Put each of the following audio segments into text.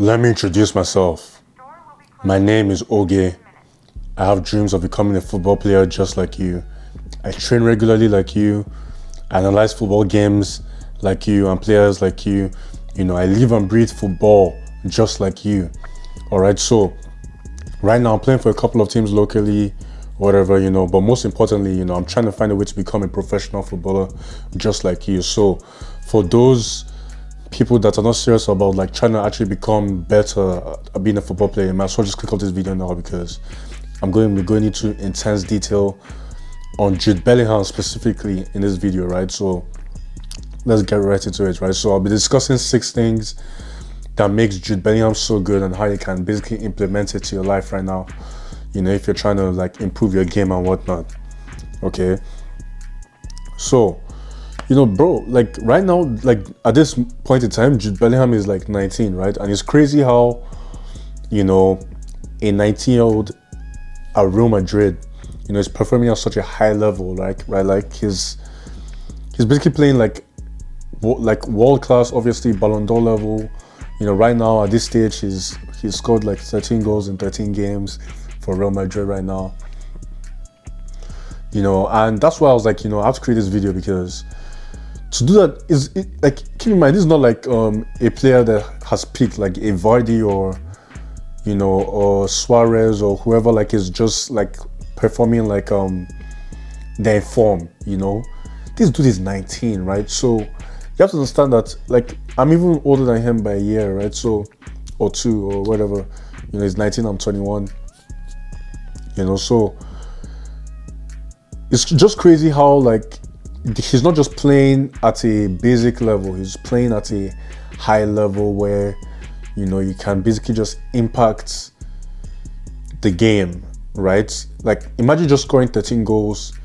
Let me introduce myself. My name is Oge. I have dreams of becoming a football player just like you. I train regularly like you. I analyze football games like you and players like you. I live and breathe football just like you. Alright, so right now I'm playing for a couple of teams locally, whatever, but most importantly, I'm trying to find a way to become a professional footballer just like you. So for those people that are not serious about like trying to actually become better at being a football player, you might as well just click on this video now, because I'm going to be going into intense detail on Jude Bellingham specifically in this video, right? So let's get right into it, right? So I'll be discussing 6 things that makes Jude Bellingham so good and how you can basically implement it to your life right now, if you're trying to like improve your game and whatnot. Okay, so bro, like right now, like at this point in time, Jude Bellingham is like 19, right? And it's crazy how a 19-year-old at Real Madrid is performing at such a high level, right? Like he's basically playing like world class, obviously Ballon d'Or level. Right now at this stage, he's scored like 13 goals in 13 games for Real Madrid right now. And that's why I was like, I have to create this video, because to do that like, keep in mind, this is not like a player that has peaked like a Vardy or Suarez or whoever, like is just like performing like their form. This dude is 19, right? So you have to understand that like I'm even older than him by a year, right? So, or 2 or whatever. He's 19, I'm 21. So it's just crazy how like he's not just playing at a basic level, he's playing at a high level where you can basically just impact the game, right? Like imagine just scoring 13 goals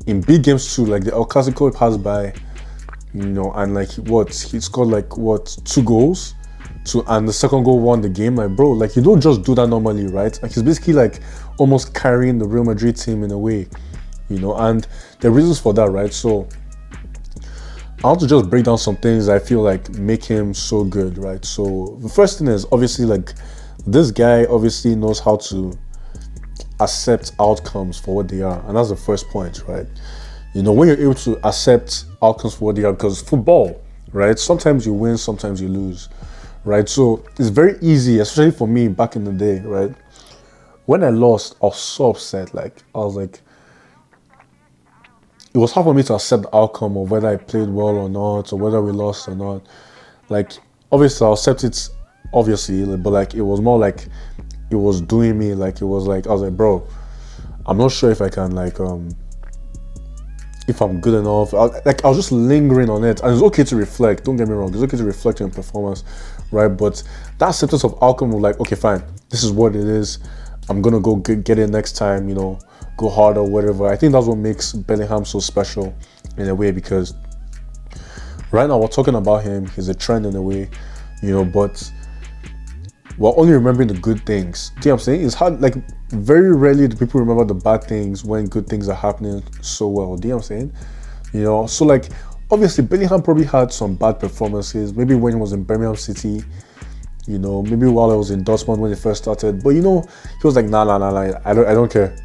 in big games too, like the El Clasico passed by, and like he scored like 2 goals and the second goal won the game. Like bro, like you don't just do that normally, right? Like he's basically like almost carrying the Real Madrid team in a way, and there are reasons for that, right? So I want to just break down some things I feel like make him so good, right? So the first thing is obviously like this guy obviously knows how to accept outcomes for what they are, and that's the first point, right? When you're able to accept outcomes for what they are, because football, right? Sometimes you win, sometimes you lose, right? So it's very easy, especially for me back in the day, right? When I lost, I was so upset. Like I was like, it was hard for me to accept the outcome of whether I played well or not, or whether we lost or not. Like, obviously, I'll accept it, obviously, but like, it was more like, it was doing me, like, it was like, I was like, bro, I'm not sure if I can, like, if I'm good enough. I was just lingering on it. And it's okay to reflect, don't get me wrong, it's okay to reflect on performance, right? But that acceptance of outcome of like, okay, fine, this is what it is, I'm gonna go get it next time, go hard or whatever. I think that's what makes Bellingham so special in a way, because right now we're talking about him, he's a trend in a way, but we're only remembering the good things. Do you know what I'm saying? It's hard, like very rarely do people remember the bad things when good things are happening so well. Do you know what I'm saying? So like obviously Bellingham probably had some bad performances, maybe when he was in Birmingham City, maybe while I was in Dortmund when he first started, but he was like, nah, I don't care.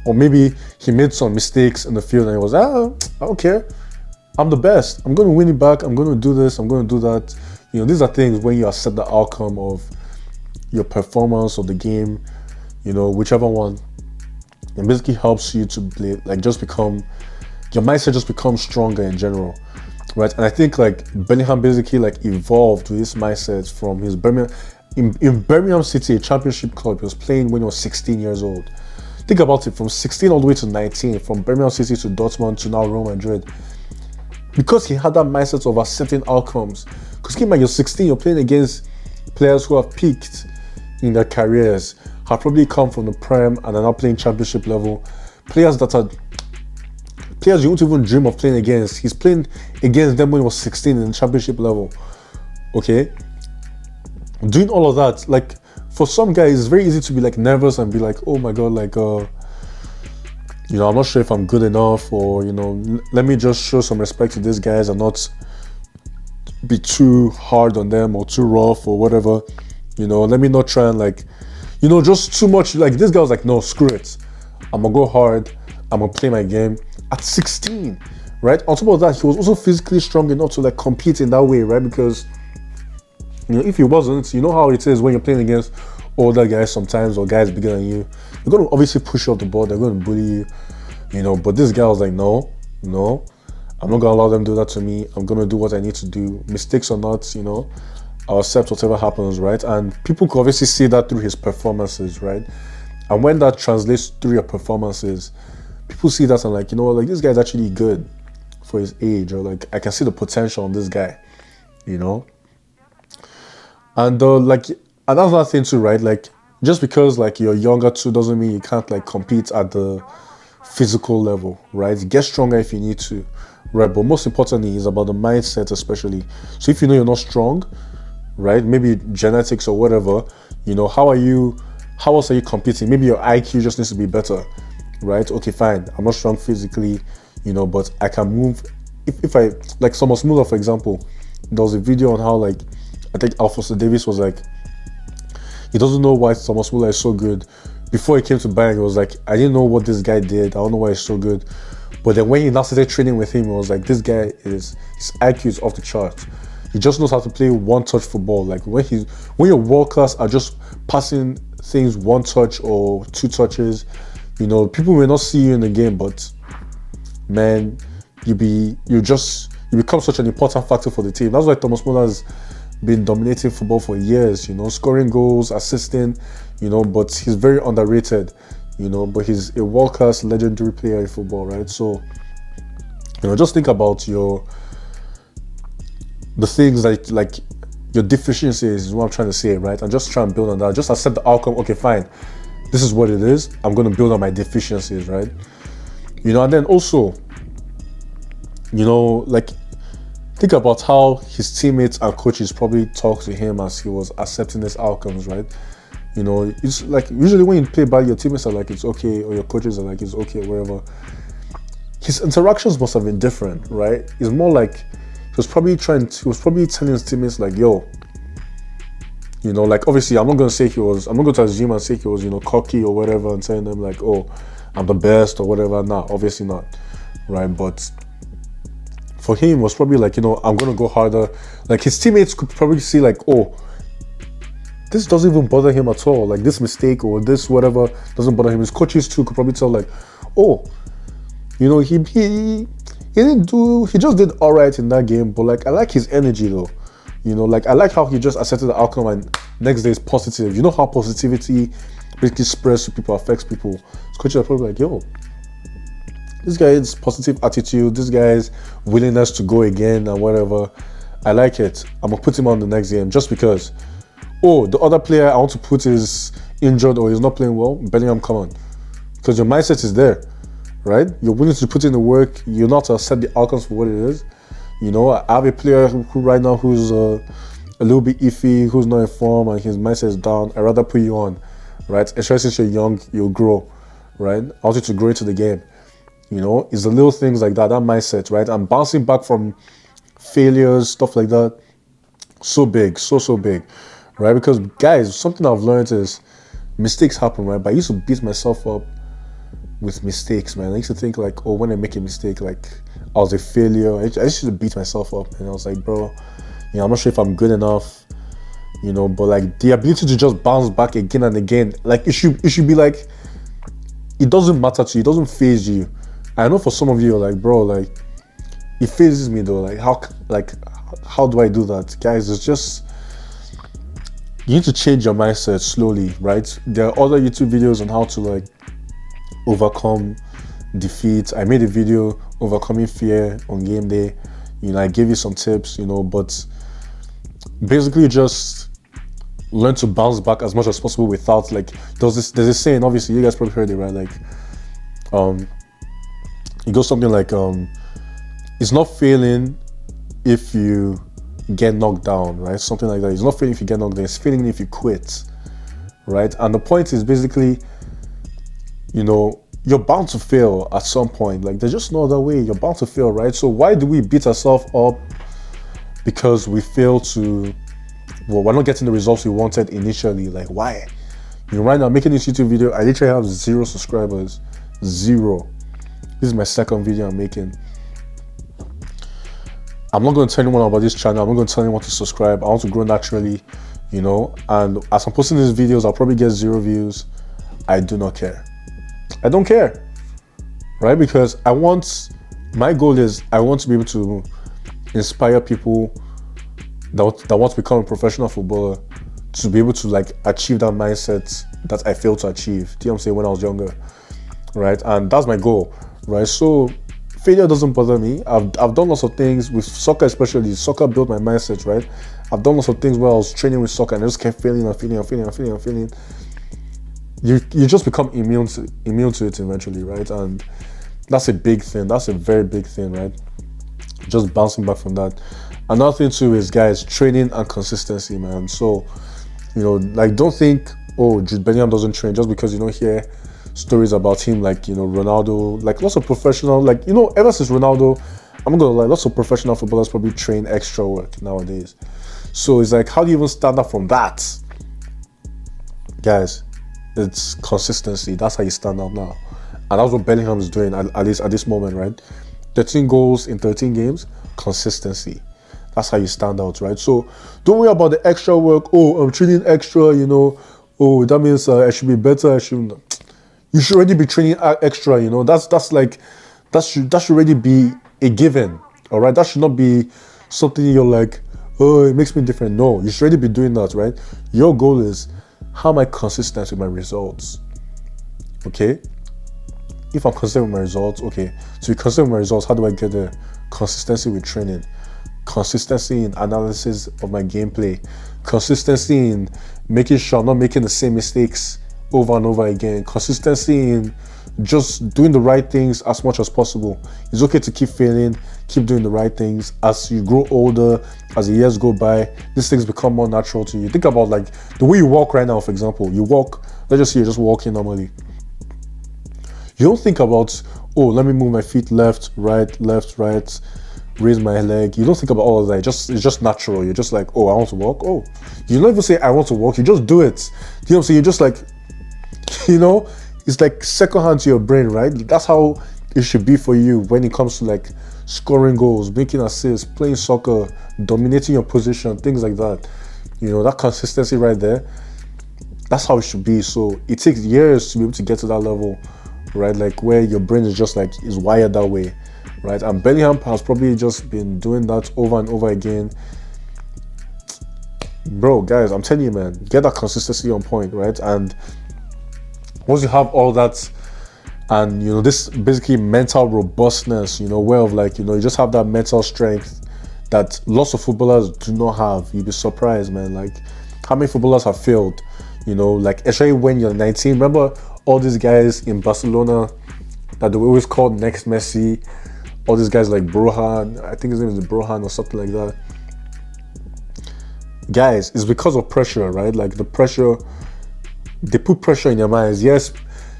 Or maybe he made some mistakes in the field and he was, I don't care, I'm the best, I'm going to win it back, I'm going to do this, I'm going to do that. These are things when you accept the outcome of your performance of the game, whichever one, it basically helps you to play, like just become, your mindset just becomes stronger in general, right? And I think like Bellingham basically like evolved with this mindset from his Birmingham, in Birmingham City, a championship club. He was playing when he was 16 years old. Think about it, from 16 all the way to 19, from Birmingham City to Dortmund to now Real Madrid. Because he had that mindset of accepting outcomes. Because keep in mind, you're 16, you're playing against players who have peaked in their careers, have probably come from the Prem and are now playing championship level. Players you won't even dream of playing against. He's playing against them when he was 16 in the championship level. Okay? Doing all of that, like, for some guys, it's very easy to be like nervous and be like, oh my god, like I'm not sure if I'm good enough, or let me just show some respect to these guys and not be too hard on them or too rough or whatever. Let me not try and like, just too much. Like this guy was like, no, screw it. I'm gonna go hard. I'm gonna play my game at 16, right? On top of that, he was also physically strong enough to like compete in that way, right? Because if he wasn't, you know how it is when you're playing against older guys sometimes or guys bigger than you. They're gonna obviously push you off the ball. They're gonna bully you, But this guy was like, no, I'm not gonna allow them to do that to me. I'm gonna do what I need to do, mistakes or not, I'll accept whatever happens, right? And people could obviously see that through his performances, right? And when that translates through your performances, people see that and like, like this guy's actually good for his age, or like I can see the potential in this guy, And and that's another thing too, right? Like just because like you're younger too doesn't mean you can't like compete at the physical level, right? Get stronger if you need to, right? But most importantly is about the mindset, especially. So if you're not strong, right? Maybe genetics or whatever, how else are you competing? Maybe your IQ just needs to be better, right? Okay, fine. I'm not strong physically, but I can move. If I, like Thomas Muller, for example, there was a video on how like, I think Alphonso Davies was like, he doesn't know why Thomas Muller is so good. Before he came to Bayern, he was like, I didn't know what this guy did. I don't know why he's so good. But then when he now started training with him, it was like, this guy his IQ is off the charts. He just knows how to play one-touch football. Like when you're world class at just passing things one touch or two touches, people may not see you in the game, but man, you become such an important factor for the team. That's why Thomas Muller has been dominating football for years, scoring goals, assisting, but he's very underrated, but he's a world-class legendary player in football, right? So, just think about the things like your deficiencies is what I'm trying to say, right? And just try and build on that. Just accept the outcome. Okay, fine. This is what it is. I'm going to build on my deficiencies, right? And then also, like think about how his teammates and coaches probably talked to him as he was accepting his outcomes, right? It's like usually when you play bad, your teammates are like, it's okay, or your coaches are like, it's okay, wherever. His interactions must have been different, right? It's more like he was probably telling his teammates like, yo, like obviously I'm not going to assume and say he was, cocky or whatever and telling them like, oh, I'm the best or whatever. Nah, obviously not, right? But for him, it was probably like, I'm going to go harder. Like his teammates could probably see like, oh, this doesn't even bother him at all. Like this mistake or this whatever doesn't bother him. His coaches too could probably tell like, oh, he just did all right in that game. But like, I like his energy though. Like I like how he just accepted the outcome and next day is positive. You know how positivity basically spreads to people, affects people. His coaches are probably like, yo, this guy's positive attitude, this guy's willingness to go again and whatever. I like it. I'm gonna put him on the next game just because. Oh, the other player I want to put is injured or he's not playing well. Bellingham, come on, because your mindset is there, right? You're willing to put in the work. You're not to accept the outcomes for what it is. I have a player who right now who's a little bit iffy, who's not in form, and his mindset is down. I'd rather put you on, right? Especially since you're young, you'll grow, right? I want you to grow into the game. It's the little things like that mindset, right? And bouncing back from failures, stuff like that, so big, so big, right? Because guys, something I've learned is mistakes happen, right? But I used to beat myself up with mistakes, man. I used to think like, oh, when I make a mistake, like I was a failure. I used to beat myself up, and I was like, bro, I'm not sure if I'm good enough, but like the ability to just bounce back again and again, like it should be like, it doesn't matter to you, it doesn't faze you. I know for some of you, like, bro, like, it phases me though. Like, how do I do that? Guys, it's just, you need to change your mindset slowly, right? There are other YouTube videos on how to, like, overcome defeat. I made a video, overcoming fear on game day. I gave you some tips, but basically just learn to bounce back as much as possible without, like, there's this saying, obviously, you guys probably heard it, right? Like, it goes something like, it's not failing if you get knocked down, right? Something like that. It's not failing if you get knocked down, it's failing if you quit, right? And the point is basically, you're bound to fail at some point. Like, there's just no other way. You're bound to fail, right? So why do we beat ourselves up because we fail to well, we're not getting the results we wanted initially. Like, why? You know, right now, making this YouTube video, I literally have 0 subscribers. 0. This is my second video I'm making. I'm not going to tell anyone about this channel. I'm not going to tell anyone to subscribe. I want to grow naturally, you know. And as I'm posting these videos, I'll probably get 0 views. I do not care. I don't care, right? Because my goal is I want to be able to inspire people that want to become a professional footballer to be able to like achieve that mindset that I failed to achieve. Do you know what I'm saying? When I was younger, right? And that's my goal, right? So failure doesn't bother me. I've done lots of things with soccer, especially. Soccer built my mindset, right? I've done lots of things where I was training with soccer and I just kept failing and failing. You just become immune to it eventually, right? And that's a big thing. That's a very big thing, right? Just bouncing back from that. Another thing too is, guys, training and consistency, man. So, you know, like, don't think, oh, Jude Bellingham doesn't train just because you don't hear stories about him, like, you know, Ronaldo, like lots of professional, like, you know, ever since Ronaldo, I'm not gonna lie, lots of professional footballers probably train extra work nowadays. So it's like, how do you even stand up from that? Guys, it's consistency. That's how you stand out now. And that's what Bellingham is doing, at least at this moment, right? 13 goals in 13 games, consistency. That's how you stand out, right? So don't worry about the extra work. Oh, I'm training extra, you know. Oh, that means I should be better. You should already be training extra, you know. That should already be a given, all right? That should not be something you're like, oh, it makes me different. No, you should already be doing that, right? Your goal is, how am I consistent with my results? Okay? If I'm consistent with my results, okay. So you consistent with my results, how do I get there? Consistency with training. Consistency in analysis of my gameplay. Consistency in making sure I'm not making the same mistakes over and over again. Consistency in just doing the right things as much as possible. It's okay to keep failing, keep doing the right things. As you grow older, as the years go by, these things become more natural to you. Think about like the way you walk right now, for example. You walk, let's just say you're just walking normally. You don't think about, oh, let me move my feet left, right, raise my leg. You don't think about all of that. It's just natural. You're just like, oh, I want to walk. Oh, you don't even say I want to walk. You just do it. You know what I'm saying? You're just like, you know, it's like second hand to your brain, right? That's how it should be for you when it comes to like scoring goals, making assists, playing soccer, dominating your position, things like that. You know, that consistency right there, that's how it should be. So it takes years to be able to get to that level, right? Like where your brain is just like, is wired that way, right? And Bellingham has probably just been doing that over and over again. Bro, guys, I'm telling you, man, get that consistency on point, right? And once you have all that, and you know, this basically mental robustness, you know, where of like, you know, you just have that mental strength that lots of footballers do not have. You'd be surprised, man. Like how many footballers have failed, you know, like especially when you're 19. Remember all these guys in Barcelona that they were always called next Messi, all these guys like Brohan, I think his name is Brohan or something like that. Guys, it's because of pressure, right? Like the pressure, they put pressure in your minds. Yes,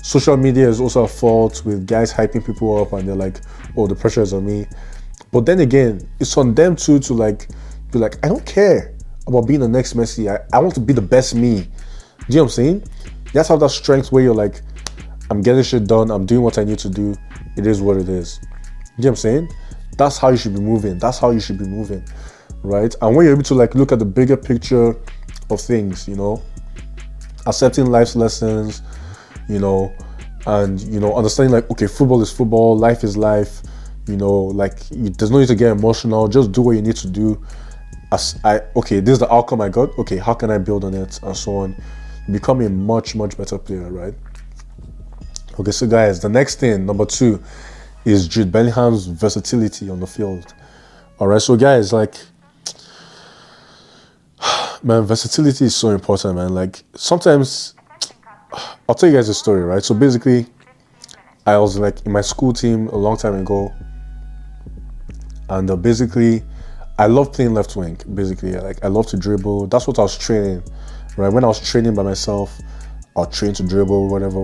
social media is also a fault with guys hyping people up and they're like, oh, the pressure is on me. But then again, it's on them too to like be like, I don't care about being the next Messi. I want to be the best me. Do you know what I'm saying? You have to have that strength where you're like, I'm getting shit done. I'm doing what I need to do. It is what it is. You know what I'm saying? That's how you should be moving. That's how you should be moving, right? And when you're able to like look at the bigger picture of things, you know, accepting life's lessons, you know, and, you know, understanding like, okay, football is football, life is life, you know, like there's no need to get emotional. Just do what you need to do. Okay, this is the outcome I got. Okay, how can I build on it, and so on. Become a much better player, right? Okay, so guys, the next thing, number 2, is Jude Bellingham's versatility on the field. All right, so guys, like, man, versatility is so important, man. Like sometimes, I'll tell you guys a story, right? So basically, I was like in my school team a long time ago, and basically, I love playing left wing. Basically, like I love to dribble. That's what I was training, right? When I was training by myself, I'll train to dribble, whatever.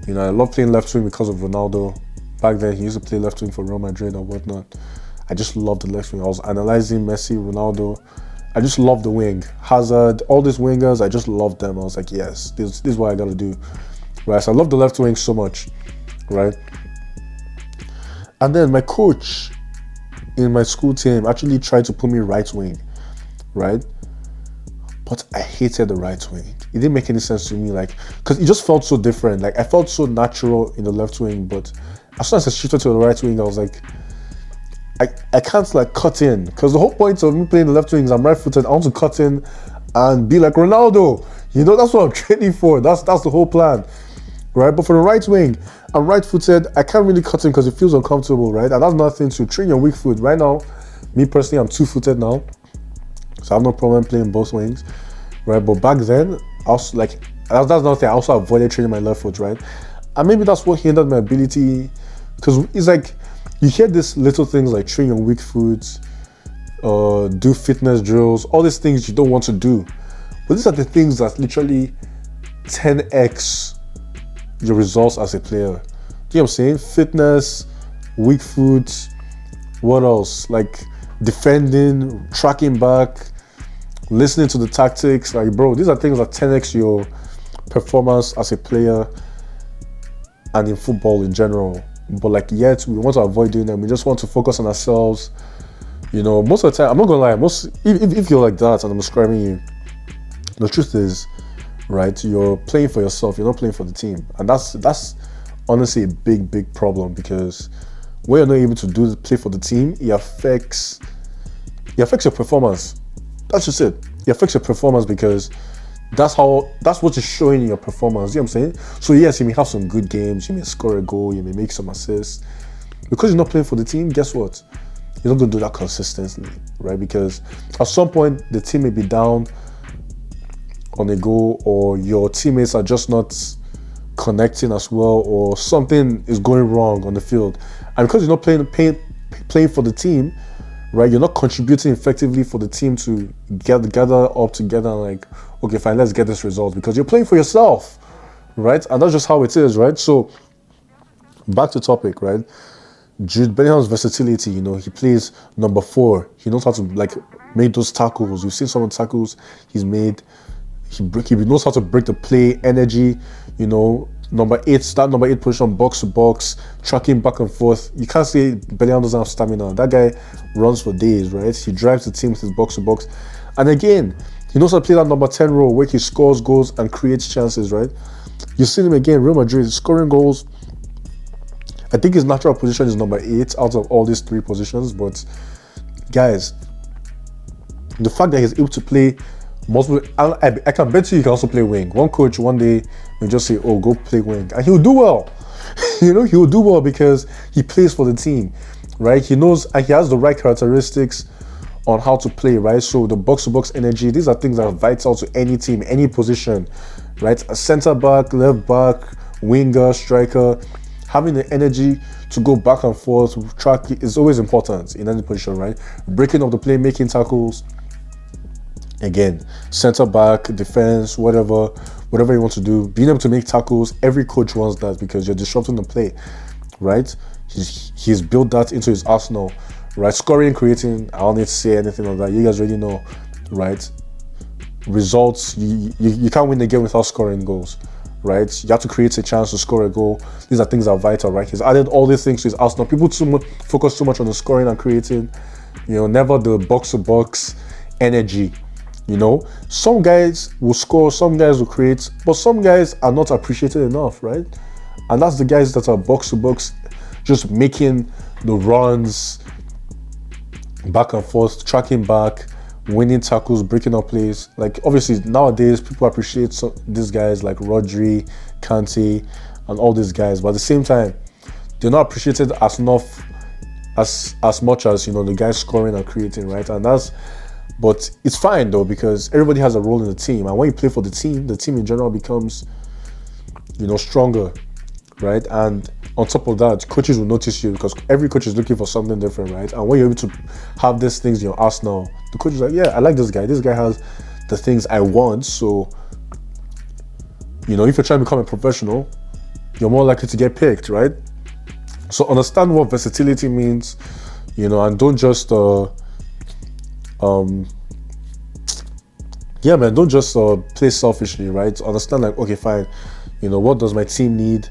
You know, I love playing left wing because of Ronaldo. Back then, he used to play left wing for Real Madrid or whatnot. I just loved the left wing. I was analyzing Messi, Ronaldo, I just love the wing. Hazard, all these wingers, I just love them. I was like, yes, this is what I gotta do. Right. So I love the left wing so much. Right. And then my coach in my school team actually tried to put me right wing. Right. But I hated the right wing. It didn't make any sense to me, like, because it just felt so different. Like, I felt so natural in the left wing, but as soon as I shifted to the right wing, I was like, I can't like cut in, because the whole point of me playing the left wing is I'm right-footed. I want to cut in and be like Ronaldo. You know, that's what I'm training for. That's the whole plan, right? But for the right wing, I'm right-footed. I can't really cut in because it feels uncomfortable, right? And that's nothing to train your weak foot. Right now, me personally, I'm two-footed now, so I have no problem playing both wings, right? But back then, I was like, that's another thing. I also avoided training my left foot, right? And maybe that's what hindered my ability, because it's like, you hear these little things like train your weak foot, do fitness drills, all these things you don't want to do. But these are the things that literally 10x your results as a player. Do you know what I'm saying? Fitness, weak foot, what else? Like defending, tracking back, listening to the tactics. Like, bro, these are things that 10x your performance as a player and in football in general. But like, yet we want to avoid doing them. We just want to focus on ourselves. You know, most of the time, I'm not gonna lie, if you're like that and I'm describing you, the truth is, right, you're playing for yourself, you're not playing for the team. And that's honestly a big problem, because when you're not able to play for the team, it affects your performance. That's just it. It affects your performance, because that's what is showing in your performance. You know what I'm saying? So yes, you may have some good games, you may score a goal, you may make some assists. Because you're not playing for the team, guess what? You're not going to do that consistently, right? Because at some point, the team may be down on a goal, or your teammates are just not connecting as well, or something is going wrong on the field. And because you're not playing for the team, right, you're not contributing effectively for the team to gather up together and like, okay, fine, let's get this result, because you're playing for yourself, right? And that's just how it is, right? So back to topic, right? Jude Bellingham's versatility, you know, he plays number 4. He knows how to like make those tackles. You've seen some of the tackles he's made. He knows how to break the play, energy, you know, number 8 position, box to box, tracking back and forth. You can't say Bellingham doesn't have stamina. That guy runs for days, right? He drives the team with his box to box. And again, he knows how to play that number 10 role where he scores goals and creates chances, right? You see him again, Real Madrid, scoring goals. I think his natural position is number 8 out of all these 3 positions. But guys, the fact that he's able to play multiple, I can bet you he can also play wing. One coach one day will just say, oh, go play wing, and he'll do well. You know, he'll do well because he plays for the team, right? He knows, and he has the right characteristics on how to play, right? So the box-to-box energy, these are things that are vital to any team, any position, right? A center back, left back, winger, striker, having the energy to go back and forth, track is always important in any position, right? Breaking up the play, making tackles. Again, center back, defense, whatever you want to do, being able to make tackles. Every coach wants that because you're disrupting the play, right? He's built that into his arsenal, right? Scoring, creating. I don't need to say anything like that. You guys already know, right? Results. You can't win the game without scoring goals, right? You have to create a chance to score a goal. These are things that are vital, right? He's added all these things to his arsenal. People focus too much on the scoring and creating, you know, never the box-to-box energy. You know, some guys will score, some guys will create, but some guys are not appreciated enough, right? And that's the guys that are box to box, just making the runs back and forth, tracking back, winning tackles, breaking up plays. Like, obviously nowadays people appreciate these guys like Rodri, Kante, and all these guys, but at the same time they're not appreciated as much as, you know, the guys scoring and creating, right? And but it's fine though, because everybody has a role in the team, and when you play for the team in general becomes, you know, stronger, right? And on top of that, coaches will notice you because every coach is looking for something different, right? And when you're able to have these things in your arsenal, the coach is like, yeah, I like this guy. This guy has the things I want. So, you know, if you're trying to become a professional, you're more likely to get picked, right? So understand what versatility means, you know, and don't just Yeah, man, don't just play selfishly, right? Understand, like, okay, fine, what does my team need,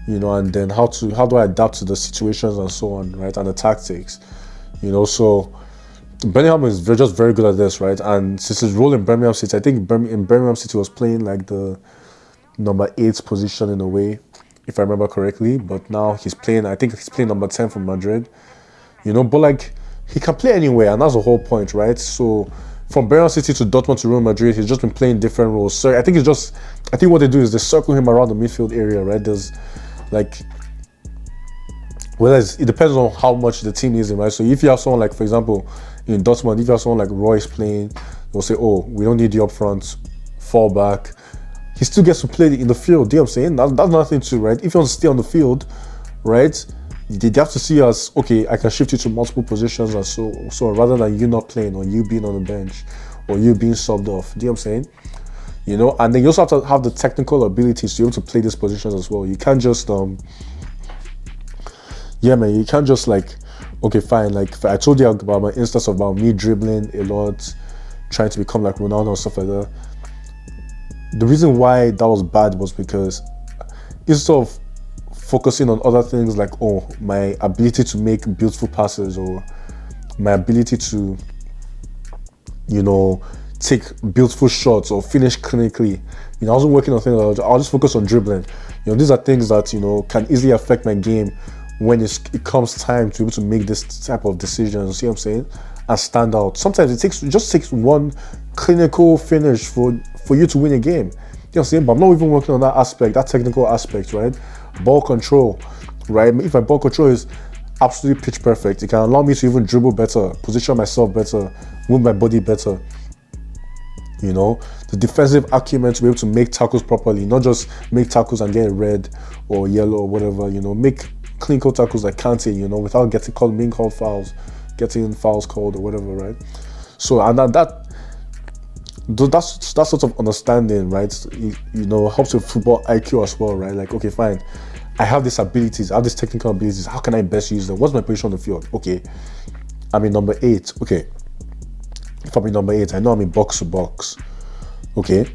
and then how do I adapt to the situations and so on, right? And the tactics, so Bellingham is just very good at this, right? And since his role in Birmingham City, I think in Birmingham City was playing like the number 8 position in a way, if I remember correctly. But now I think he's playing number 10 for Madrid, but like he can play anywhere, and that's the whole point, right? So from Birmingham City to Dortmund to Real Madrid, he's just been playing different roles. So I think what they do is they circle him around the midfield area, right? There's like, it depends on how much the team needs him, right? So if you have someone like, for example, in Dortmund, if you have someone like Royce playing, they'll say, oh, we don't need you up front, fall back. He still gets to play in the field. Do you know what I'm saying? That's nothing to, right? If you want to stay on the field, right, they have to see us, okay, I can shift you to multiple positions and so rather than you not playing or you being on the bench or you being subbed off. Do you know what I'm saying? And then you also have to have the technical abilities to be able to play these positions as well. You can't just you can't just like, okay, fine, like I told you about my instance about me dribbling a lot, trying to become like Ronaldo and stuff like that. The reason why that was bad was because instead of focusing on other things like, oh, my ability to make beautiful passes or my ability to, take beautiful shots or finish clinically, I wasn't working on things like that. I'll just focus on dribbling. These are things that, can easily affect my game when it comes time to be able to make this type of decisions, see what I'm saying, and stand out. Sometimes it just takes one clinical finish for you to win a game. You know what I'm saying? But I'm not even working on that aspect, that technical aspect, right? Ball control, right? If my ball control is absolutely pitch perfect, it can allow me to even dribble better, position myself better, move my body better. The defensive acumen to be able to make tackles properly, not just make tackles and get red or yellow or whatever, make clinical tackles like Kante, without being called fouls, getting fouls called or whatever, right? So, and that's sort of understanding, right? Helps with football IQ as well, right? Like, okay, fine, I have these abilities, I have these technical abilities. How can I best use them? What's my position on the field? Okay, I'm in number 8. Okay, if I'm in number 8, I know I'm in box to box. Okay,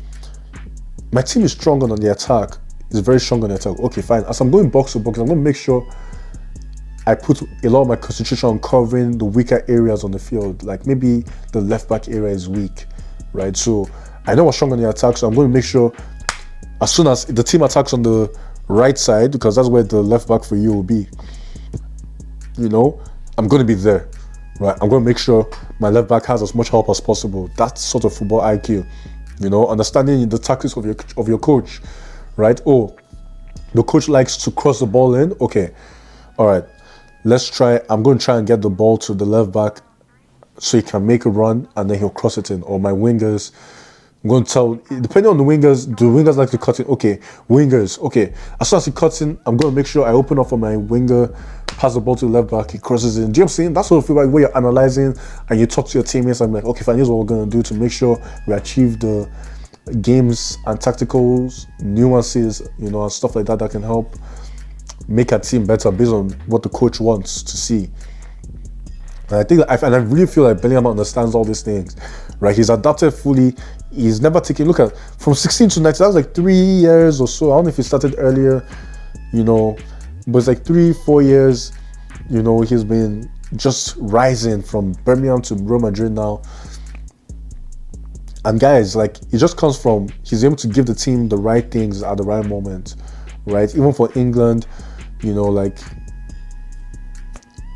my team is strong on the attack. It's very strong on the attack. Okay, fine. As I'm going box to box, I'm going to make sure I put a lot of my concentration on covering the weaker areas on the field. Like maybe the left back area is weak, right? So I know we're strong on the attack, so I'm going to make sure as soon as the team attacks on the right side, because that's where the left back for you will be, I'm going to be there, right? I'm going to make sure my left back has as much help as possible. That's sort of football IQ, understanding the tactics of your coach, right? Oh, the coach likes to cross the ball in. Okay, all right, I'm going to try and get the ball to the left back so he can make a run and then he'll cross it in. Or my wingers, I'm going to tell, depending on the wingers like to cut in. Okay, wingers, okay, as soon as he cuts in, I'm going to make sure I open up for my winger, pass the ball to the left back, he crosses in. Do you know what I'm saying? That's sort of like where you're analyzing and you talk to your teammates and like, okay, fine, here's what we're going to do to make sure we achieve the games and tacticals, nuances, and stuff like that can help make a team better based on what the coach wants to see. And I think, and I really feel like Bellingham understands all these things, right? He's adapted fully. He's never taken, look at, from 16 to 19, that was like 3 years or so. I don't know if he started earlier, but it's like 3-4 years, he's been just rising from Birmingham to Real Madrid now. And guys, like, it just comes from, he's able to give the team the right things at the right moment, right? Even for England, like,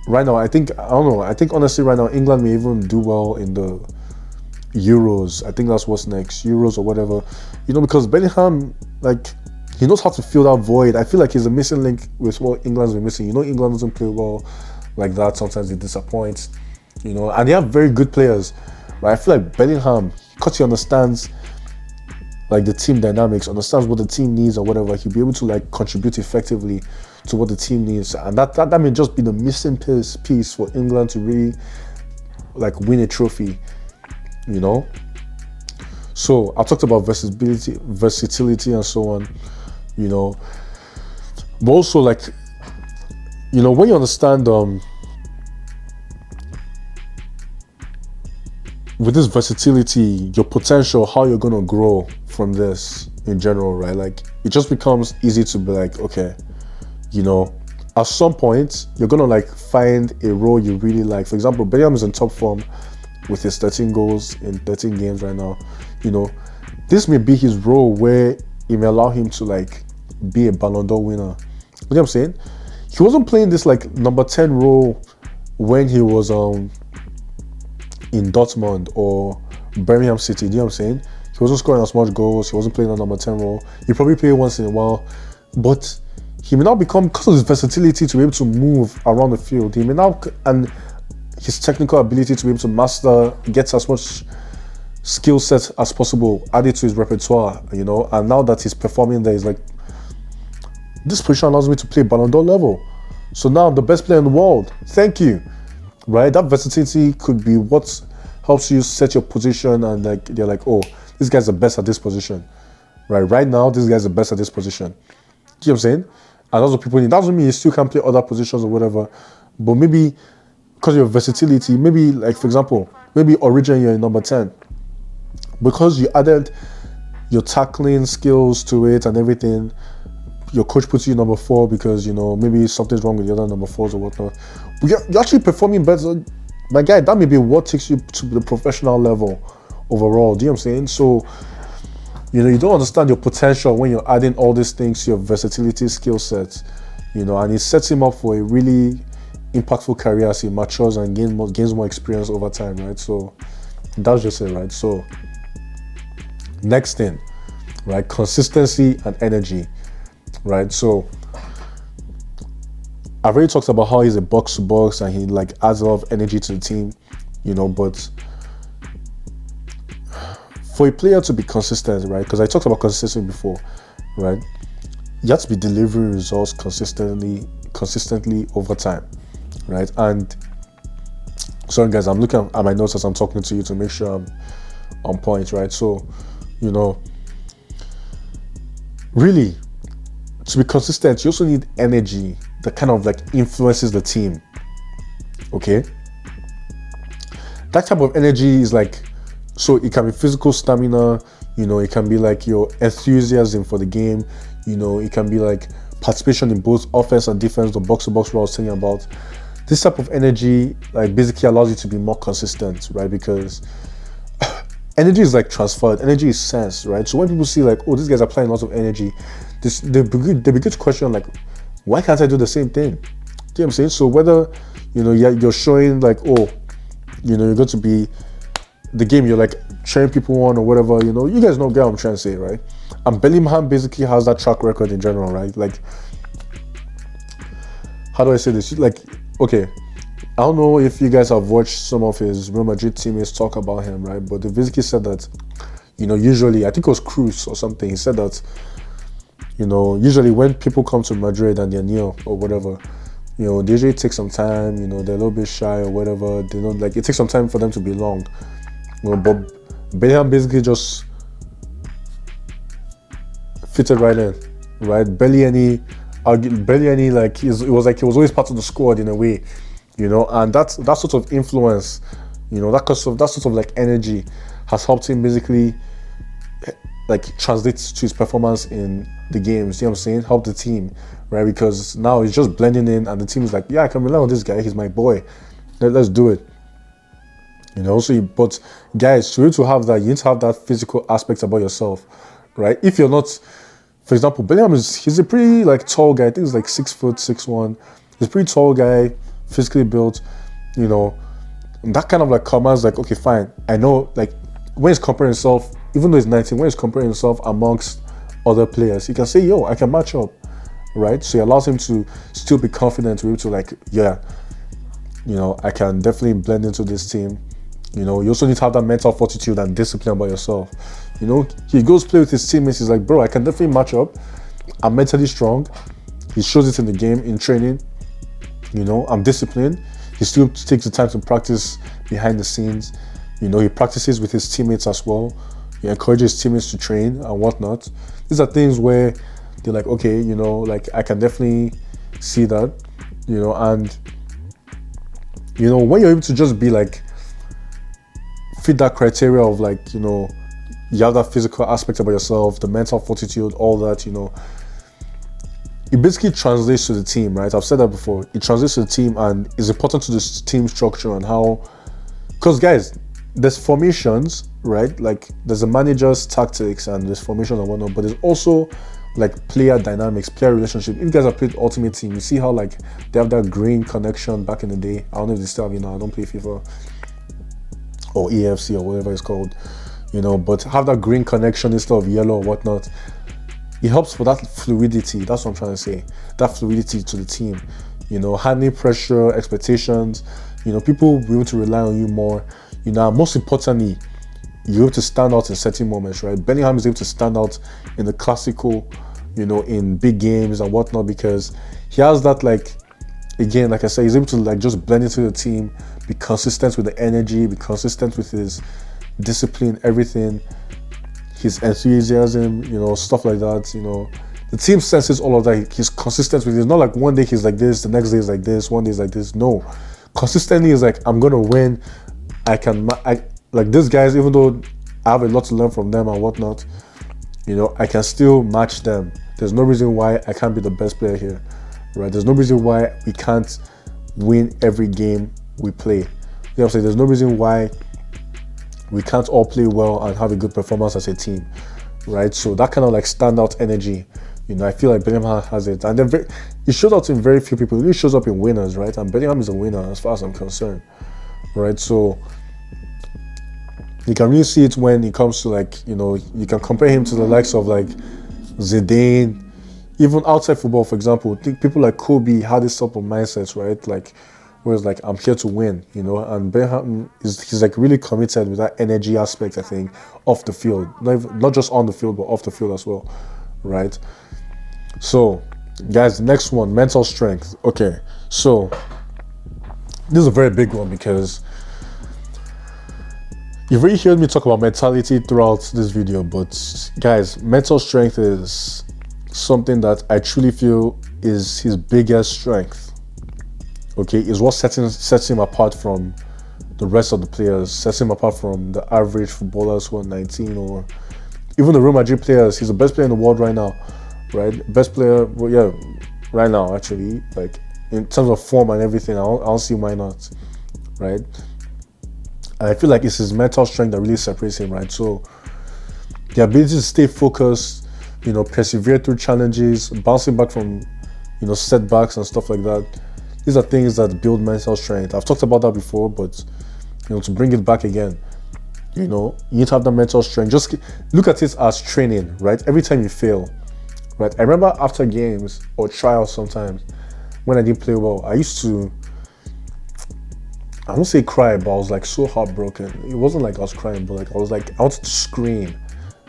right now, I think honestly right now, England may even do well in the Euros. I think that's what's next, Euros or whatever, because Bellingham, like, he knows how to fill that void. I feel like he's a missing link with what England's been missing. England doesn't play well like that. Sometimes they disappoint, and they have very good players, right? I feel like Bellingham, because he understands like the team dynamics, understands what the team needs or whatever, he'll be able to like contribute effectively to what the team needs. And that may just be the missing piece for England to really like win a trophy, So I talked about versatility and so on, but also like, when you understand with this versatility, your potential, how you're gonna grow from this in general, right? Like it just becomes easy to be like, okay, you know, at some point you're gonna like find a role you really like. For example, Bellingham is in top form with his 13 goals in 13 games right now. You know, this may be his role where it may allow him to like be a Ballon d'Or winner. You know what I'm saying? He wasn't playing this like number 10 role when he was in Dortmund or Birmingham City. You know what I'm saying? He wasn't scoring as much goals. He wasn't playing a number 10 role. He probably played once in a while, but he may now become, because of his versatility to be able to move around the field, he may now, and his technical ability to be able to master, get as much skill set as possible added to his repertoire, you know, and now that he's performing there, he's like, this position allows me to play Ballon d'Or level. So now I'm the best player in the world. Thank you. Right? That versatility could be what helps you set your position, and like they're like, oh, this guy's the best at this position. Right now, this guy's the best at this position. Do you know what I'm saying? And that's what people need. That doesn't mean you still can play other positions or whatever. But maybe because of your versatility, maybe like for example, maybe originally you're in number 10. Because you added your tackling skills to it and everything, your coach puts you number 4 because, you know, maybe something's wrong with the other number 4s or whatnot. But you're actually performing better. My guy, that may be what takes you to the professional level overall. Do you know what I'm saying? So, you know, you don't understand your potential when you're adding all these things to your versatility skill sets, you know, and it sets him up for a really impactful career as he matures and gains more experience over time, right? So that's just it, right? So next thing, right? Consistency and energy, right? So I've already talked about how he's a box to box and he like adds a lot of energy to the team, you know, but for a player to be consistent, right? Because I talked about consistency before, right? You have to be delivering results consistently over time, right? And sorry guys, I'm looking at my notes as I'm talking to you to make sure I'm on point, right? So, you know, really, to be consistent, you also need energy that kind of like influences the team, okay? That type of energy is like, so it can be physical stamina, you know, it can be like your enthusiasm for the game, you know, it can be like participation in both offense and defense, the box-to-box role I was telling you about. This type of energy like basically allows you to be more consistent, right? Because energy is like transferred, energy is sensed, right? So when people see like, oh, these guys are applying lots of energy, they begin to question like, why can't I do the same thing? Do you know what I'm saying? So whether, you know, you're showing like, oh, you know, you're going to be the game, you're like cheering people on or whatever, you know, you guys know what I'm trying to say, right? And Bellingham basically has that track record in general, right? Like, how do I say this? Like, okay, I don't know if you guys have watched some of his Real Madrid teammates talk about him, right? But they basically said that, you know, usually, I think it was Cruz or something, he said that, you know, usually when people come to Madrid and they're new or whatever, you know, they usually take some time, you know, they're a little bit shy or whatever, they don't, like, it takes some time for them to belong. You know, but Bellingham basically just fitted right in, right? Barely any, like, it was like he was always part of the squad in a way, you know, and that sort of influence, you know, that sort of like energy has helped him basically like translate to his performance in the games. You know what I'm saying? Help the team, right? Because now he's just blending in, and the team is like, yeah, I can rely on this guy. He's my boy. Let's do it. You know. So, but guys, to have that, you need to have that physical aspect about yourself, right? If you're not, for example, Bellingham he's a pretty like tall guy. I think he's like 6 foot 6'1". He's a pretty tall guy, physically built. You know, and that kind of like commands like, okay, fine. I know like when he's comparing himself, even though he's 19, when he's comparing himself amongst other players, he can say, yo, I can match up, right? So it allows him to still be confident to be able to like, yeah, you know, I can definitely blend into this team. You know, you also need to have that mental fortitude and discipline about yourself. You know, he goes play with his teammates, he's like, bro, I can definitely match up. I'm mentally strong. He shows it in the game, in training. You know, I'm disciplined. He still takes the time to practice behind the scenes. You know, he practices with his teammates as well. He encourages teammates to train and whatnot. These are things where they're like, okay, you know, like I can definitely see that, you know, and, you know, when you're able to just be like fit that criteria of like, you know, you have that physical aspect about yourself, the mental fortitude, all that, you know, it basically translates to the team, right? I've said that before. It translates to the team and is important to this team structure and how, because guys, there's formations, right? Like there's a manager's tactics and there's formation and whatnot, but there's also like player dynamics, player relationship. If you guys have played Ultimate Team, you see how like they have that green connection back in the day. I don't know if they still have, you know, I don't play FIFA or EFC or whatever it's called, you know, but have that green connection instead of yellow or whatnot. It helps for that fluidity. That's what I'm trying to say. That fluidity to the team, you know, handling pressure, expectations. You know, people will be able to rely on you more. You know, most importantly, you're able to stand out in certain moments, right? Bellingham is able to stand out in the classical, you know, in big games and whatnot because he has that, like, again, like I said, he's able to like just blend into the team, be consistent with the energy, be consistent with his discipline, everything, his enthusiasm, you know, stuff like that. You know, the team senses all of that. He's consistent with it. It's not like one day he's like this, the next day is like this, one day is like this. No, consistently is like, I'm gonna win. I like these guys, even though I have a lot to learn from them and whatnot, you know, I can still match them. There's no reason why I can't be the best player here, right? There's no reason why we can't win every game we play. You know what I'm saying? There's no reason why we can't all play well and have a good performance as a team, right? So that kind of like standout energy, you know, I feel like Bellingham has it. And then it shows up in very few people. It really shows up in winners, right? And Bellingham is a winner as far as I'm concerned, right? So you can really see it when it comes to like, you know, you can compare him to the likes of like Zidane, even outside football, for example. I think people like Kobe had this type of mindset, right? Like, whereas like, I'm here to win, you know, and Bellingham he's like really committed with that energy aspect, I think, off the field. Not just on the field, but off the field as well, right? So, guys, the next one, mental strength. Okay, so this is a very big one because you've already heard me talk about mentality throughout this video, but guys, mental strength is something that I truly feel is his biggest strength. Okay, is what sets him apart from the rest of the players, sets him apart from the average footballers who are 19 or even the Real Madrid players. He's the best player in the world right now, right? Best player, well, yeah, right now actually. Like in terms of form and everything, I don't see why not, right? And I feel like it's his mental strength that really separates him, right? So the ability to stay focused, you know, persevere through challenges, bouncing back from, you know, setbacks and stuff like that. These are things that build mental strength. I've talked about that before, but, you know, to bring it back again, you know, you need to have that mental strength. Just look at it as training, right? Every time you fail, right? I remember after games or trials sometimes when I didn't play well, I used to, I won't say cry, but I was like so heartbroken. It wasn't like I was crying, but like I was like, I wanted to scream.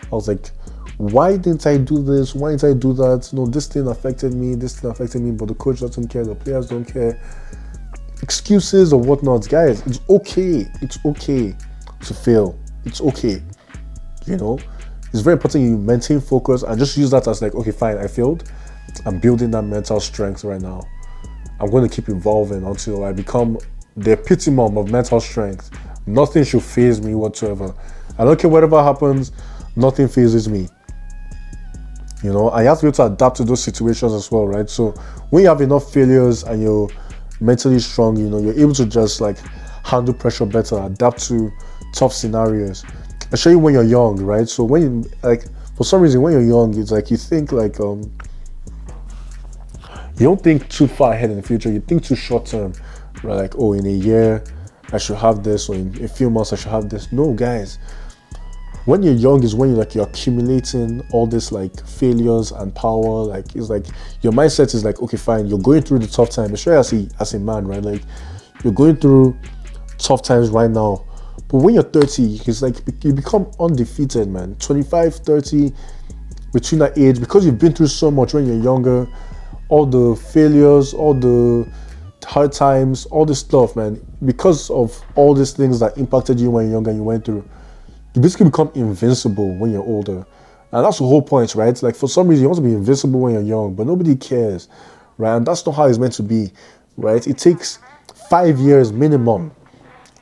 I was like, why didn't I do this? Why didn't I do that? You know, this thing affected me, but the coach doesn't care, the players don't care. Excuses or whatnot. Guys, it's okay. It's okay to fail. It's okay. You know, it's very important you maintain focus and just use that as like, okay, fine, I failed. I'm building that mental strength right now. I'm going to keep evolving until I become the epitome of mental strength. Nothing should faze me whatsoever. I don't care whatever happens, nothing phases me. You know, I have to be able to adapt to those situations as well, right? So when you have enough failures and you're mentally strong, you know, you're able to just like handle pressure better, adapt to tough scenarios. Especially when you're young, right? So when you, like, for some reason, when you're young, it's like you think like, you don't think too far ahead in the future, you think too short term, right? Like, oh, in a year, I should have this, or in a few months, I should have this. No, guys. When you're young is when you're accumulating all this like failures and power. Like it's like your mindset is like, okay, fine, you're going through the tough time, especially as a man, right? Like you're going through tough times right now. But when you're 30, it's like you become undefeated, man. 25, 30, between that age, because you've been through so much when you're younger, all the failures, all the hard times, all this stuff, man, because of all these things that impacted you when you're younger and you went through, you basically become invincible when you're older. And that's the whole point, right? Like for some reason, you want to be invincible when you're young, but nobody cares, right? And that's not how it's meant to be, right? It takes 5 years minimum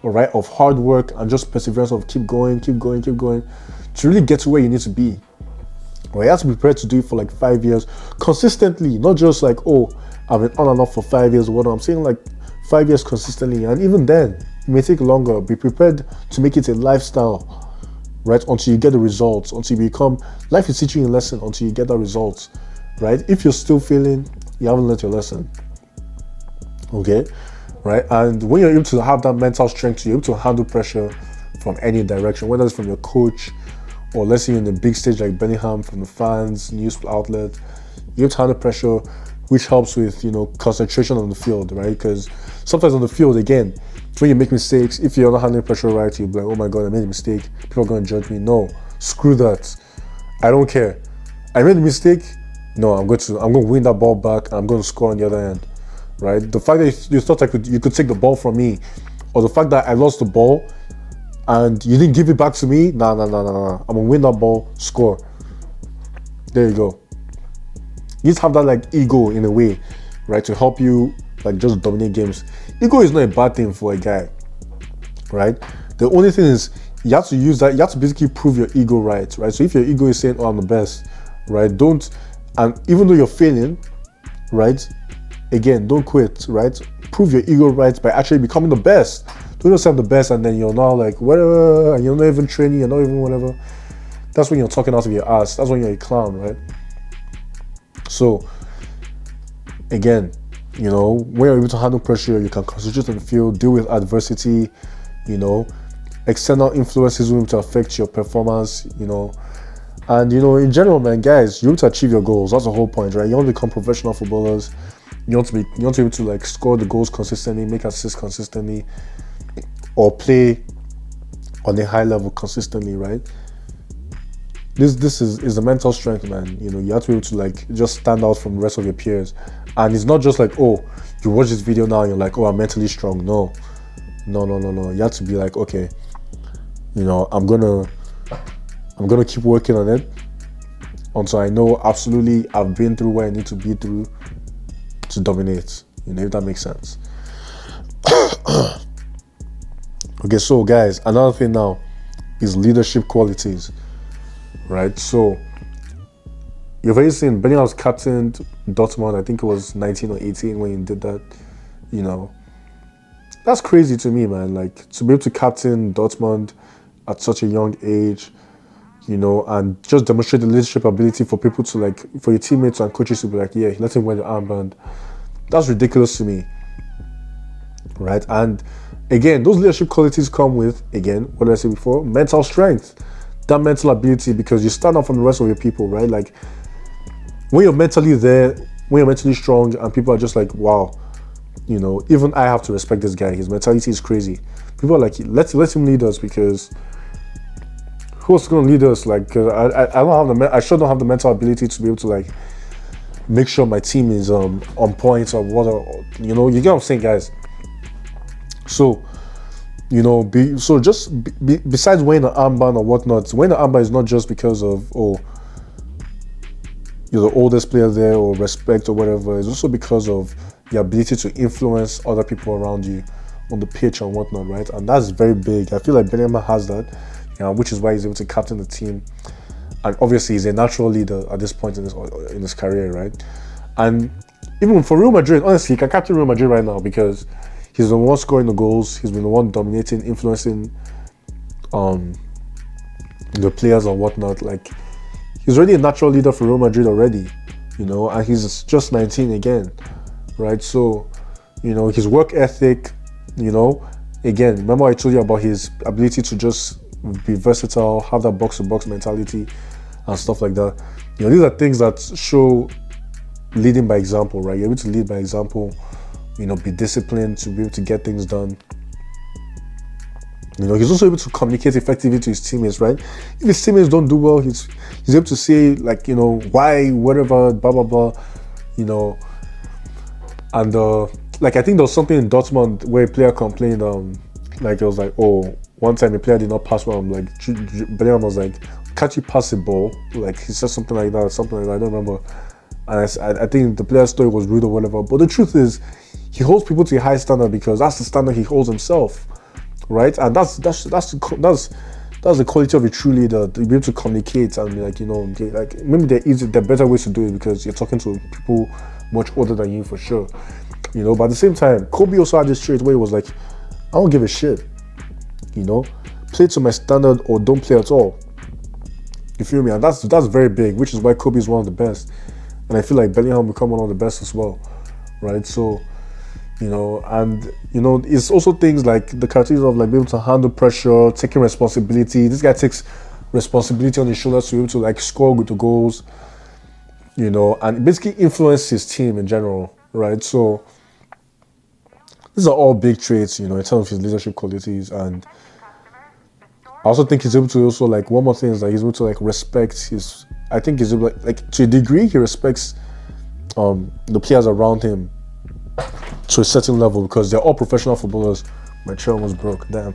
all right, of hard work and just perseverance of keep going, keep going, keep going, to really get to where you need to be. Well, you have to be prepared to do it for like 5 years consistently, not just like, oh, I've been on and off for 5 years or what. I'm saying like 5 years consistently, and even then, it may take longer. Be prepared to make it a lifestyle, right? Until you get the results, until you become, life is teaching you a lesson until you get the results, right? If you're still failing, you haven't learned your lesson, okay? Right? And when you're able to have that mental strength, you're able to handle pressure from any direction, whether it's from your coach, or let's say you're in a big stage like Bellingham, from the fans, news outlet, you have to handle pressure, which helps with, concentration on the field, right? Because sometimes on the field, again, when you make mistakes, if you're not handling pressure right, you'll be like, oh my God, I made a mistake. People are going to judge me. No, screw that. I don't care. I made a mistake. No, I'm going to win that ball back. And I'm going to score on the other end, right? The fact that you thought you could take the ball from me, or the fact that I lost the ball and you didn't give it back to me, nah. I'm going to win that ball, score. There you go. You just have that like ego in a way, right, to help you like just dominate games. Ego is not a bad thing for a guy, right? The only thing is you have to use that. You have to basically prove your ego right? So if your ego is saying, "Oh, I'm the best," right? And even though you're failing, right? Again, don't quit, right? Prove your ego right by actually becoming the best. Don't just have the best and then you're now like whatever, and you're not even training, you're not even whatever. That's when you're talking out of your ass. That's when you're a clown, right? So, again, when you're able to handle pressure, you can concentrate on the field, deal with adversity, external influences will to affect your performance, and, in general, man, guys, you want to achieve your goals. That's the whole point, right? You want to become professional footballers. You want to be able to, like, score the goals consistently, make assists consistently, or play on a high level consistently, right? This is the mental strength, man. You have to be able to like just stand out from the rest of your peers. And it's not just like, oh, you watch this video now and you're like, oh, I'm mentally strong. No. You have to be like, okay, I'm gonna keep working on it until I know absolutely I've been through where I need to be through to dominate. If that makes sense. Okay, so guys, another thing now is leadership qualities. Right, so you've already seen Bellingham's captained Dortmund. I think it was 19 or 18 when he did that. That's crazy to me, man. Like, to be able to captain Dortmund at such a young age, and just demonstrate the leadership ability for people to like, for your teammates and coaches to be like, yeah, let him wear the armband. That's ridiculous to me, right? And again, those leadership qualities come with, again, what did I say before? Mental strength. That mental ability, because you stand out from the rest of your people, right? Like, when you're mentally there, when you're mentally strong, and people are just like, wow, even I have to respect this guy. His mentality is crazy. People are like, let him lead us, because who else is going to lead us? Like, I sure don't have the mental ability to be able to like make sure my team is on point or what, you get what I'm saying, guys. So, besides wearing an armband or whatnot, wearing an armband is not just because of, oh, you're the oldest player there or respect or whatever. It's also because of the ability to influence other people around you on the pitch and whatnot, right? And that's very big. I feel like Bellingham has that, which is why he's able to captain the team. And obviously, he's a natural leader at this point in his career, right? And even for Real Madrid, honestly, he can captain Real Madrid right now because he's the one scoring the goals. He's been the one dominating, influencing the players and whatnot. Like, he's already a natural leader for Real Madrid already, and he's just 19 again, right? So, his work ethic, again, remember I told you about his ability to just be versatile, have that box-to-box mentality and stuff like that. These are things that show leading by example, right? You're able to lead by example. Be disciplined to be able to get things done. He's also able to communicate effectively to his teammates, right? If his teammates don't do well, he's able to say like, why, whatever, blah blah blah, and like I think there was something in Dortmund where a player complained, like it was like, oh, one time a player did not pass well. I'm like, Bellingham was like, can't you pass the ball? Like he said something like that, I don't remember. And I think the player's story was rude or whatever. But the truth is, he holds people to a high standard because that's the standard he holds himself, right? And that's the quality of a true leader, to be able to communicate and be like, okay, like maybe there are better ways to do it because you're talking to people much older than you for sure, But at the same time, Kobe also had this trait where he was like, I don't give a shit, play to my standard or don't play at all. You feel me? And that's very big, which is why Kobe is one of the best, and I feel like Bellingham will become one of the best as well, right? So, it's also things like the characteristics of like being able to handle pressure, taking responsibility. This guy takes responsibility on his shoulders to be able to like score with the goals, and basically influence his team in general, right? So these are all big traits, in terms of his leadership qualities. And I also think he's able to also like, one more thing is that he's able to like respect his, I think he's able like to a degree he respects the players around him to a certain level, because they're all professional footballers. My chair almost broke, damn.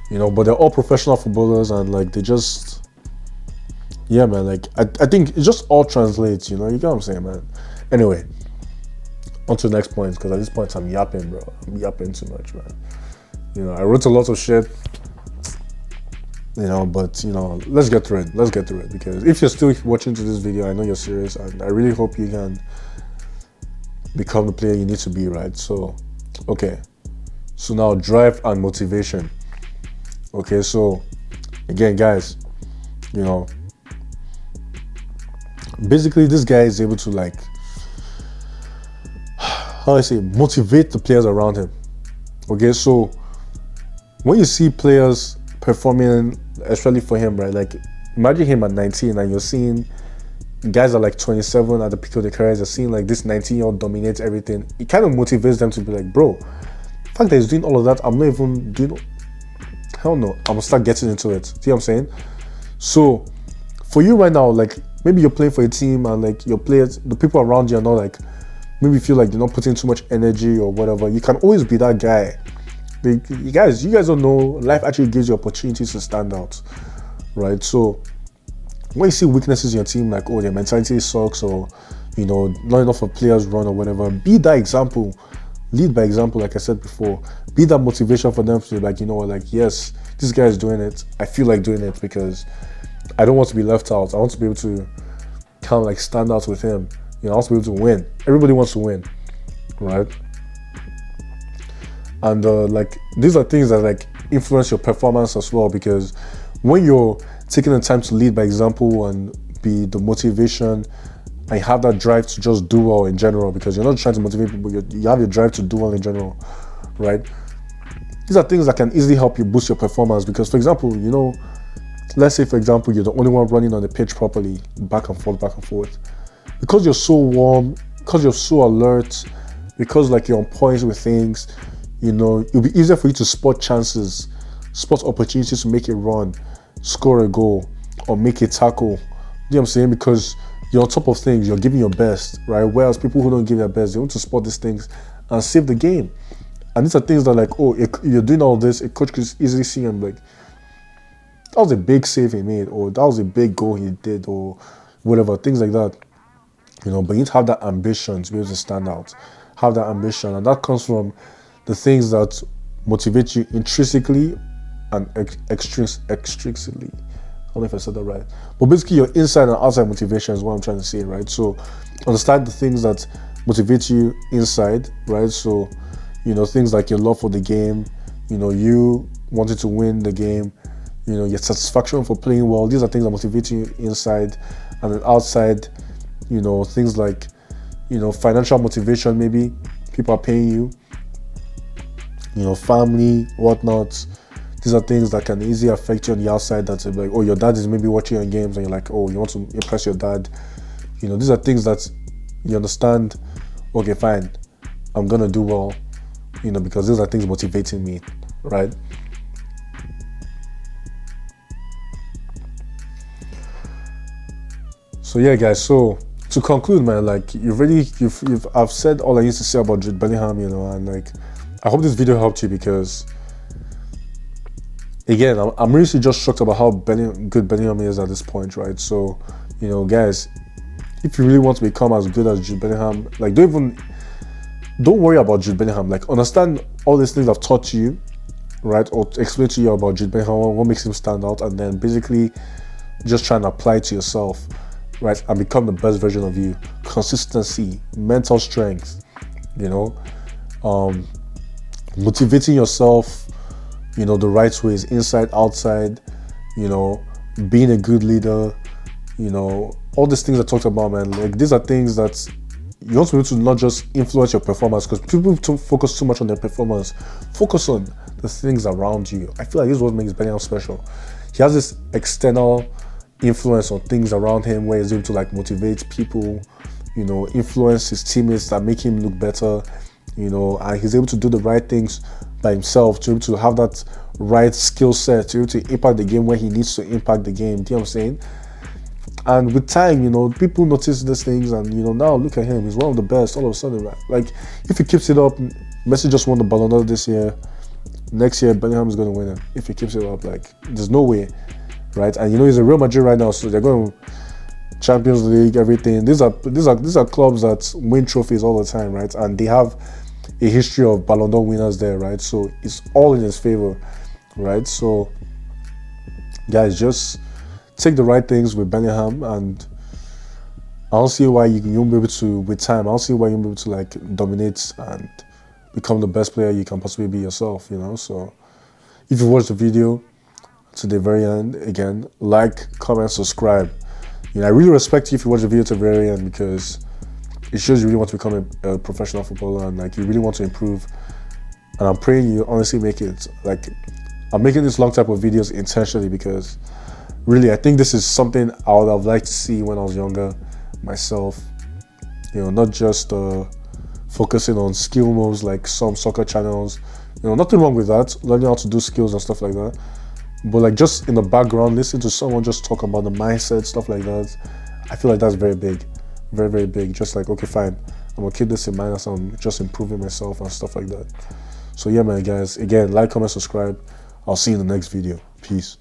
But they're all professional footballers, and like they just, yeah, man, like I think it just all translates, you get what I'm saying, man. Anyway, on to the next point, because at this point I'm yapping, bro. I'm yapping too much, man. I wrote a lot of shit, but let's get through it, because if you're still watching to this video, I know you're serious, and I really hope you can become the player you need to be, right? So, okay. So now drive and motivation. Okay, so again, guys, basically this guy is able to like, how do I say, motivate the players around him. Okay, so when you see players performing, especially for him, right? Like imagine him at 19 and you're seeing guys are like 27 at the peak of their careers, are seeing like this 19-year-old dominate everything. It kind of motivates them to be like, bro, the fact that he's doing all of that, I'm not even doing, hell no, I'm gonna start getting into it. See what I'm saying? So for you right now, like maybe you're playing for a team and like your players, the people around you are not like, maybe you feel like they're not putting too much energy or whatever. You can always be that guy. You guys don't know, life actually gives you opportunities to stand out, right? So when you see weaknesses in your team, like, oh, their mentality sucks, or not enough of players run or whatever, be that example. Lead by example, like I said before. Be that motivation for them to be like, like, yes, this guy is doing it. I feel like doing it because I don't want to be left out. I want to be able to kind of like stand out with him. I want to be able to win. Everybody wants to win, right? And like these are things that like influence your performance as well, because when you're taking the time to lead by example and be the motivation, and have that drive to just do well in general, because you're not trying to motivate people, you have your drive to do well in general, right? These are things that can easily help you boost your performance, because for example, let's say for example you're the only one running on the pitch properly, back and forth, because you're so warm, because you're so alert, because like you're on points with things, it'll be easier for you to spot chances, spot opportunities to make a run, score a goal, or make a tackle. You know what I'm saying? Because you're on top of things, you're giving your best, right? Whereas people who don't give their best, they want to spot these things and save the game. And these are things that like, oh, you're doing all this, a coach could easily see and be like, that was a big save he made, or that was a big goal he did, or whatever, things like that. But you need to have that ambition to be able to stand out. Have that ambition, and that comes from the things that motivate you intrinsically and extrinsically. I don't know if I said that right. But basically your inside and outside motivation is what I'm trying to say, right? So understand the things that motivate you inside, right? So, things like your love for the game, you wanted to win the game, your satisfaction for playing well. These are things that motivate you inside. And then outside, things like, financial motivation, maybe people are paying you, family, whatnot. These are things that can easily affect you on the outside. That's like, oh, your dad is maybe watching your games and you're like, oh, you want to impress your dad. These are things that you understand, okay, fine, I'm going to do well, because these are things motivating me, right? So yeah, guys, so to conclude, man, like I've said all I need to say about Jude Bellingham, and like, I hope this video helped you, because again, I'm really just shocked about how good Bellingham is at this point, right? So, guys, if you really want to become as good as Jude Bellingham, like don't worry about Jude Bellingham. Like, understand all these things I've taught you, right? Or explain to you about Jude Bellingham, what makes him stand out, and then basically just try and apply it to yourself, right? And become the best version of you. Consistency, mental strength, you know, motivating yourself, the right ways, inside, outside, being a good leader, all these things I talked about, man. Like, these are things that you want to be able to not just influence your performance, because people focus too much on their performance. Focus on the things around you. I feel like this is what makes Bellingham special. He has this external influence on things around him where he's able to like motivate people, influence his teammates that make him look better, and he's able to do the right things by himself, to be able to have that right skill set, to be able to impact the game where he needs to impact the game. Do you know what I'm saying? And with time, people notice these things, and now look at him. He's one of the best. All of a sudden, right? Like, if he keeps it up, Messi just won the Ballon d'Or this year. Next year, Bellingham is going to win it. If he keeps it up, like, there's no way, right? And he's a Real Madrid right now, so they're going Champions League, everything. These are clubs that win trophies all the time, right? And they have a history of Ballon d'Or winners there, right? So it's all in his favor, right? So, guys, just take the right things with Bellingham, and I don't see why you won't be able to, with time, I don't see why you won't be able to like dominate and become the best player you can possibly be yourself, So if you watched the video to the very end, again, like, comment, subscribe. I really respect you if you watch the video to the very end, because it shows you really want to become a professional footballer, and like you really want to improve. And I'm praying you honestly make it. Like, I'm making this long type of videos intentionally because really, I think this is something I would have liked to see when I was younger myself. Not just focusing on skill moves like some soccer channels. Nothing wrong with that, learning how to do skills and stuff like that. But like, just in the background, listen to someone just talk about the mindset, stuff like that. I feel like that's very big, very, very big. Just like, okay, fine, I'm gonna keep this in mind as I'm just improving myself and stuff like that. So yeah, man, guys, again, like, comment, subscribe. I'll see you in the next video. Peace.